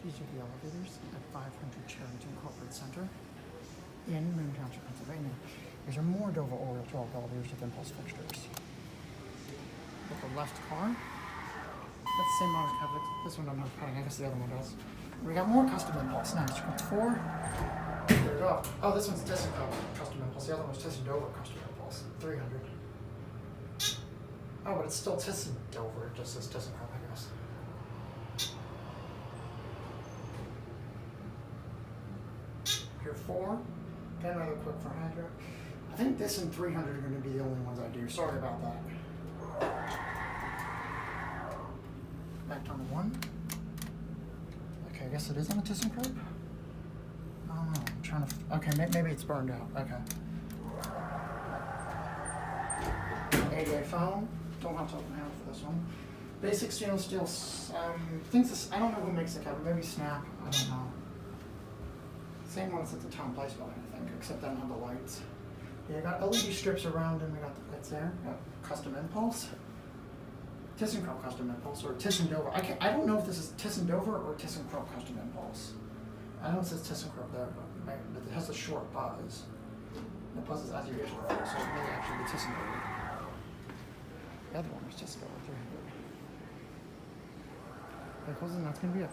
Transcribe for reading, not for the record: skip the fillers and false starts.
These are the elevators at 500 Cherrington Corporate Center in Moon Township, Pennsylvania. These are more Dover Oildraulic elevators with impulse fixtures. With the left car, that's the same model cover. This one doesn't have padding, I guess the other one does. We got more custom impulse. Nice. 4. There we go. Oh, this one's Thyssen custom impulse. The other one's Thyssen Dover custom impulse. 300. Oh, but it's still Thyssen Dover. It just says Thyssen, I guess. Here 4. Again, rather quick for Hydra. I think this and 300 are going to be the only ones I do. Sorry about that. Back down to 1. Okay, I guess it is on a ThyssenKrupp. I don't know. I'm trying to. Okay, maybe it's burned out. Okay. ADA foam. Don't have to open hand for this one. Basic stainless steel. Things. I don't know who makes the cover. Maybe Snap. I don't know. Same ones at the Town Place building, I think, except I don't have the lights. Yeah, I got LED strips around and we got the lights there. Got custom impulse. ThyssenKrupp custom impulse or Thyssen Dover. I don't know if this is Thyssen Dover or ThyssenKrupp custom impulse. I know it says ThyssenKrupp there, but it has a short buzz. The buzz is as usual, so it may actually be Thyssen Dover. The other one was Thyssen Dover 300. Vehicles, and that's going to be it.